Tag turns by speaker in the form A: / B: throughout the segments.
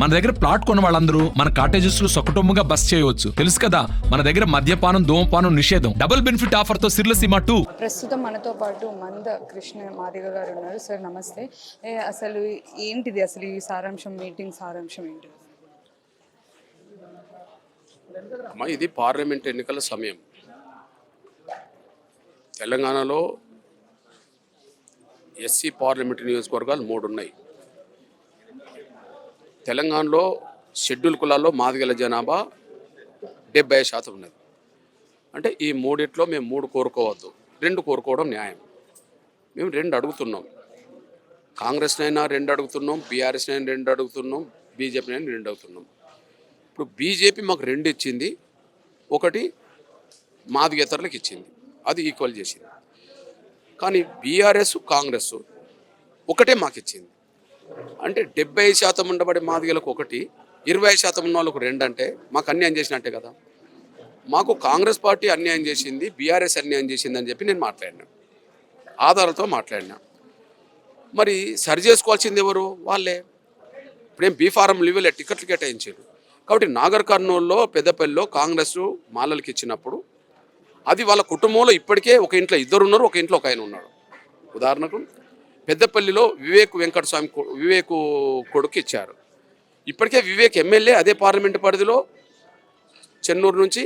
A: మన దగ్గర ప్లాట్ కొన్న వాళ్ళందరూ మన కాటేజెస్ లో సొకటొమ్ముగా బస్ చేయవచ్చు. తెలుసు కదా, మన దగ్గర మద్యపానం ధూమపానం నిషేధం. డబుల్ బెనిఫిట్ ఆఫర్ తో సిర్లసీమ 2.
B: ప్రస్తుతం మనతో పాటు మంద కృష్ణ మాదిగ గారు ఉన్నారు. సార్ నమస్తే. అసలు ఏంటిది అసలు ఈ సారాంశం, మీటింగ్ సారాంశం ఏంటి?
C: ఇది పార్లమెంట్ ఎన్నికల సమయం. తెలంగాణలో ఎస్సీ పార్లమెంట్ నియోజకవర్గాలు 3 ఉన్నాయి. తెలంగాణలో షెడ్యూల్ కులాల్లో మాదిగల జనాభా 70% ఉన్నది. అంటే ఈ మూడిట్లో మేము 3 కోరుకోవద్దు, 2 కోరుకోవడం న్యాయం. మేము 2 అడుగుతున్నాం. కాంగ్రెస్నైనా 2 అడుగుతున్నాం, బీఆర్ఎస్నైనా 2 అడుగుతున్నాం, బీజేపీనైనా 2 అడుగుతున్నాం. ఇప్పుడు బీజేపీ మాకు 2 ఇచ్చింది, 1 మాదిగేతరులకు ఇచ్చింది, అది ఈక్వల్ చేసింది. కానీ బీఆర్ఎస్ కాంగ్రెస్ ఒకటే మాకు ఇచ్చింది. అంటే 70% ఉండబడే మాదిగలకు 1, 20% ఉన్న వాళ్ళకు 2 అంటే మాకు అన్యాయం చేసినట్టే కదా. మాకు కాంగ్రెస్ పార్టీ అన్యాయం చేసింది, బీఆర్ఎస్ అన్యాయం చేసింది అని చెప్పి నేను మాట్లాడినా, ఆధారాలతో మాట్లాడినా. మరి సరి చేసుకోవాల్సింది ఎవరు? వాళ్ళే. ఇప్పుడేం బీఫారం లీవెల్ టికెట్లు కేటాయించారు కాబట్టి నాగర్ కర్నూలులో పెద్దపల్లిలో కాంగ్రెస్ మాలలకి ఇచ్చినప్పుడు అది వాళ్ళ కుటుంబంలో ఇప్పటికే ఒక ఇంట్లో 2 ఉన్నారు, ఒక ఇంట్లో ఒక ఆయన ఉన్నాడు. ఉదాహరణకు పెద్దపల్లిలో వివేక్ కొడుకు ఇచ్చారు. ఇప్పటికే వివేక్ ఎమ్మెల్యే అదే పార్లమెంటు పరిధిలో, చెన్నూరు నుంచి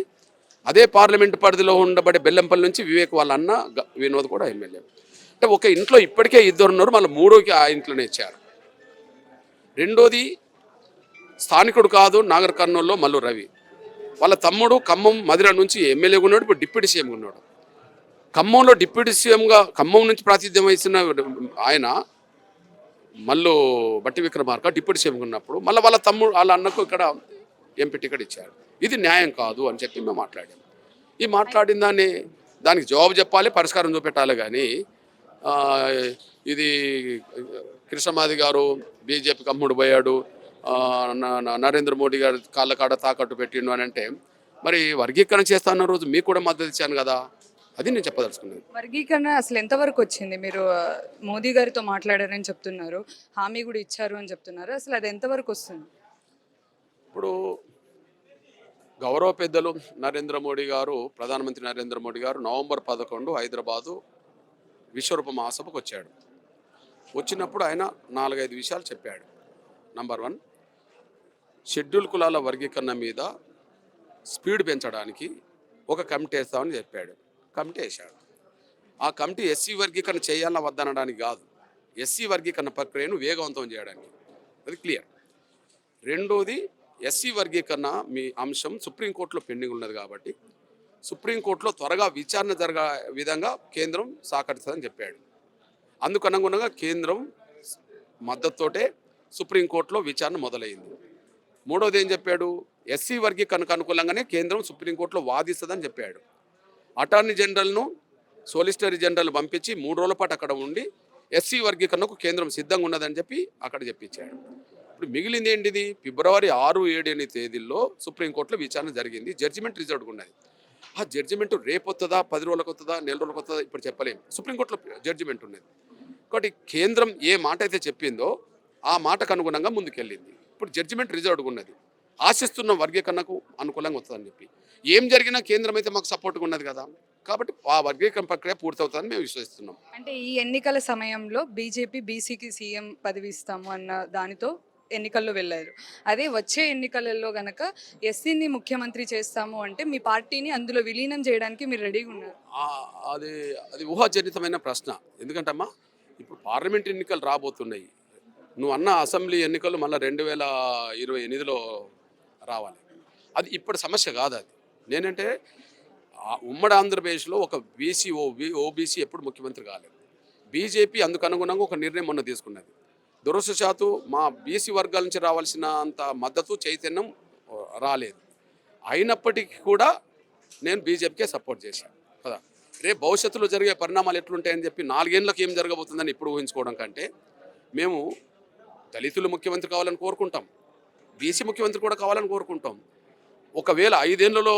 C: అదే పార్లమెంటు పరిధిలో ఉండబడే బెల్లంపల్లి నుంచి వివేక్ వాళ్ళ అన్న వినోద్ కూడా ఎమ్మెల్యే. అంటే ఒక ఇంట్లో ఇప్పటికే 2 ఉన్నారు, మళ్ళీ 3కి ఆ ఇంట్లోనే ఇచ్చారు. రెండోది స్థానికుడు కాదు, నాగర్ కర్నూలులో మల్లు రవి వాళ్ళ తమ్ముడు ఖమ్మం మధిర నుంచి ఎమ్మెల్యేగా ఉన్నాడు, ఇప్పుడు డిప్యూటీ సీఎంగా ఉన్నాడు. ఖమ్మంలో డిప్యూటీ సీఎంగా ఖమ్మం నుంచి ప్రాతినిధ్యం వహిస్తున్న ఆయన మల్లు బట్టి విక్రమార్క డిప్యూటీ సీఎంగా ఉన్నప్పుడు మళ్ళీ వాళ్ళ తమ్ముడు వాళ్ళ అన్నకు ఇక్కడ ఎంపీ టికెట్ ఇచ్చారు. ఇది న్యాయం కాదు అని చెప్పి మేము మాట్లాడాము. ఈ మాట్లాడిన దానికి జవాబు చెప్పాలి, పరిష్కారం చూపెట్టాలి. కానీ ఇది కృష్ణమాది గారు బీజేపీకి అమ్ముడు పోయాడు, నరేంద్ర మోడీ గారు కాళ్ళ కాడ తాకట్టు పెట్టిండు అని అంటే, మరి వర్గీకరణ చేస్తాన్న రోజు మీకు కూడా మద్దతు ఇచ్చాను కదా, అది నేను చెప్పదలుచుకున్నాను.
B: వర్గీకరణ అసలు ఎంతవరకు వచ్చింది? మీరు మోదీ గారితో మాట్లాడారని చెప్తున్నారు, హామీ కూడా ఇచ్చారు అని చెప్తున్నారు. అసలు అది ఎంతవరకు వస్తుంది?
C: ఇప్పుడు గౌరవ పెద్దలు నరేంద్ర మోడీ గారు, ప్రధానమంత్రి నరేంద్ర మోడీ గారు నవంబర్ 11 హైదరాబాదు విశ్వరూప మహాసభకు వచ్చాడు. వచ్చినప్పుడు ఆయన 4-5 విషయాలు చెప్పాడు. నంబర్ 1, షెడ్యూల్ కులాల వర్గీకరణ మీద స్పీడ్ పెంచడానికి ఒక కమిటీ వేస్తామని చెప్పాడు. కమిటీ వేశాడు. ఆ కమిటీ ఎస్సీ వర్గీకరణ చేయాలా వద్దనడానికి కాదు, ఎస్సీ వర్గీకరణ ప్రక్రియను వేగవంతం చేయడానికి. అది క్లియర్. రెండోది, ఎస్సీ వర్గీకరణ మీ అంశం సుప్రీంకోర్టులో పెండింగ్ ఉన్నది కాబట్టి సుప్రీంకోర్టులో త్వరగా విచారణ జరగ విధంగా కేంద్రం సహకరిస్తుందని చెప్పాడు. అందుకు అనుగుణంగా కేంద్రం మద్దతుతోటే సుప్రీంకోర్టులో విచారణ మొదలైంది. మూడోది ఏం చెప్పాడు? ఎస్సీ వర్గీకరణకు అనుకూలంగానే కేంద్రం సుప్రీంకోర్టులో వాదిస్తుందని చెప్పాడు. అటార్నీ జనరల్ను, సోలిసిటర్ జనరల్ పంపించి 3 రోజుల పాటు అక్కడ ఉండి ఎస్సీ వర్గీకరణకు కేంద్రం సిద్ధంగా ఉన్నదని చెప్పి అక్కడ చెప్పించాడు. ఇప్పుడు మిగిలింది ఏంటిది? ఫిబ్రవరి 6, 7 తేదీల్లో సుప్రీంకోర్టులో విచారణ జరిగింది, జడ్జిమెంట్ రిజర్వ్డ్ ఉన్నది. ఆ జడ్జిమెంట్ రేపు వస్తుందా, 10 రోజులకు వస్తుందా, నెల రోజులకు వస్తుందా ఇప్పుడు చెప్పలేము. సుప్రీంకోర్టులో జడ్జిమెంట్ ఉన్నది కాబట్టి కేంద్రం ఏ మాట అయితే చెప్పిందో ఆ మాటకు అనుగుణంగా ముందుకెళ్ళింది. ఇప్పుడు జడ్జిమెంట్ రిజర్వ్డ్ ఉన్నది, ఆశిస్తున్న వర్గీకరణకు అనుకూలంగా వస్తుందని చెప్పి. ఏం జరిగినా కేంద్రం అయితే మాకు సపోర్ట్గా ఉన్నది కదా, కాబట్టి ఆ వర్గీకరణ ప్రక్రియ పూర్తవుతుందని మేము విశ్వసిస్తున్నాం.
B: అంటే ఈ ఎన్నికల సమయంలో బీజేపీ బీసీకి సీఎం పదవి ఇస్తాము అన్న దానితో ఎన్నికల్లో వెళ్ళారు. అదే వచ్చే ఎన్నికలలో గనక ఎస్సీని ముఖ్యమంత్రి చేస్తాము అంటే మీ పార్టీని అందులో విలీనం చేయడానికి మీరు రెడీగా ఉన్నారు?
C: అది అది ఊహాజనితమైన ప్రశ్న. ఎందుకంటమ్మా, ఇప్పుడు పార్లమెంట్ ఎన్నికలు రాబోతున్నాయి. నువ్వు అన్న అసెంబ్లీ ఎన్నికలు మళ్ళీ 2028లో రావాలి. అది ఇప్పుడు సమస్య కాదు. అది నేనంటే ఉమ్మడి ఆంధ్రప్రదేశ్లో ఒక బీసీ ఓబీసీ ఎప్పుడు ముఖ్యమంత్రి కాలేదు. బీజేపీ అందుకు అనుగుణంగా ఒక నిర్ణయం మొన్న తీసుకున్నది. దురదృష్టవశాత్తు మా బీసీ వర్గాల నుంచి రావాల్సిన అంత మద్దతు, చైతన్యం రాలేదు. అయినప్పటికీ కూడా నేను బీజేపీకే సపోర్ట్ చేశాను కదా. రేపు భవిష్యత్తులో జరిగే పరిణామాలు ఎట్లుంటాయని చెప్పి 4 ఏళ్ళకి ఏం జరగబోతుందని ఇప్పుడు ఊహించుకోవడం కంటే, మేము దళితులు ముఖ్యమంత్రి కావాలని కోరుకుంటాం, బీసీ ముఖ్యమంత్రి కూడా కావాలని కోరుకుంటాం. ఒకవేళ 5 ఏళ్లలో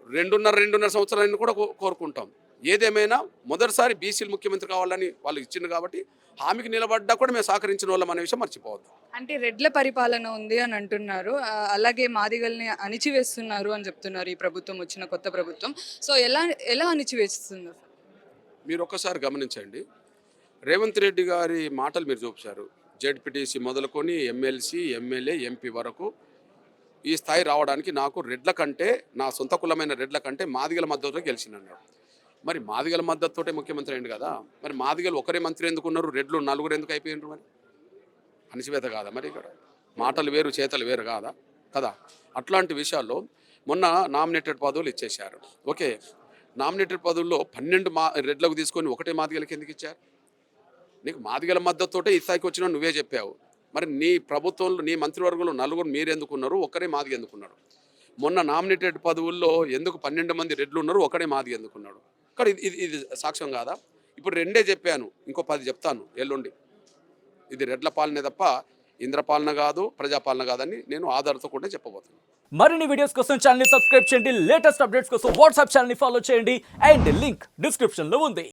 C: 2.5 సంవత్సరాలను కూడా కోరుకుంటాం. ఏదేమైనా మొదటిసారి బీసీలు ముఖ్యమంత్రి కావాలని వాళ్ళు ఇచ్చింది కాబట్టి హామీకి నిలబడ్డా కూడా మేము సహకరించిన వాళ్ళం అనే విషయం మర్చిపోవద్దు.
B: అంటే రెడ్ల పరిపాలన ఉంది అని అంటున్నారు, అలాగే మాదిగల్ని అణిచివేస్తున్నారు అని చెప్తున్నారు ఈ ప్రభుత్వం, వచ్చిన కొత్త ప్రభుత్వం. సో ఎలా ఎలా అణిచివేస్తుంది?
C: మీరు ఒక్కసారి గమనించండి, రేవంత్ రెడ్డి గారి మాటలు మీరు చూపించారు. జెడ్పీటీసీ మొదలుకొని ఎమ్మెల్సీ, ఎమ్మెల్యే, ఎంపీ వరకు ఈ స్థాయి రావడానికి నాకు రెడ్ల కంటే, నా సొంత కులమైన రెడ్ల కంటే మాదిగల మద్దతుతో గెలిచిందన్నాడు. మరి మాదిగల మద్దతుతోటే ముఖ్యమంత్రి అయింది కదా, మరి మాదిగలు ఒకరే మంత్రి ఎందుకున్నారు, రెడ్లు నలుగురు ఎందుకు అయిపోయినారు? మరి అణిచివేత కాదా? మరి ఇక్కడ మాటలు వేరు చేతలు వేరు కాదా కదా? అట్లాంటి విషయాల్లో మొన్న నామినేటెడ్ పదవులు ఇచ్చేశారు. ఓకే, నామినేటెడ్ పదవుల్లో 12 రెడ్లకు తీసుకొని ఒకటే మాదిగలకి ఎందుకు ఇచ్చారు? నీకు మాదిగల మద్దతుతోటే ఈ స్థాయికి వచ్చినా నువ్వే చెప్పావు. మరి నీ ప్రభుత్వంలో నీ మంత్రివర్గంలో నలుగురు మీరు ఎందుకున్నారు, ఒక్కరే మాదిగ ఎందుకున్నారు? మొన్న నామినేటెడ్ పదవుల్లో ఎందుకు 12 మంది రెడ్లు ఉన్నారు, ఒకడే మాదిగ ఎందుకున్నాడు? కానీ ఇది సాక్ష్యం కాదా? ఇప్పుడు 2 చెప్పాను, ఇంకో 10 చెప్తాను ఎల్లుండి. ఇది రెడ్ల పాలనే తప్ప ఇంద్రపాలన కాదు, ప్రజాపాలన కాదని నేను ఆధారంతో కూడా చెప్పబోతున్నాను.
D: మరిన్ని వీడియోస్ కోసం ఛానల్ ని సబ్స్క్రైబ్ చేయండి, లేటెస్ట్ అప్డేట్స్ కోసం వాట్సాప్ ఛానల్ ని ఫాలో చేయండి, అండ్ లింక్ డిస్క్రిప్షన్ లో ఉంది.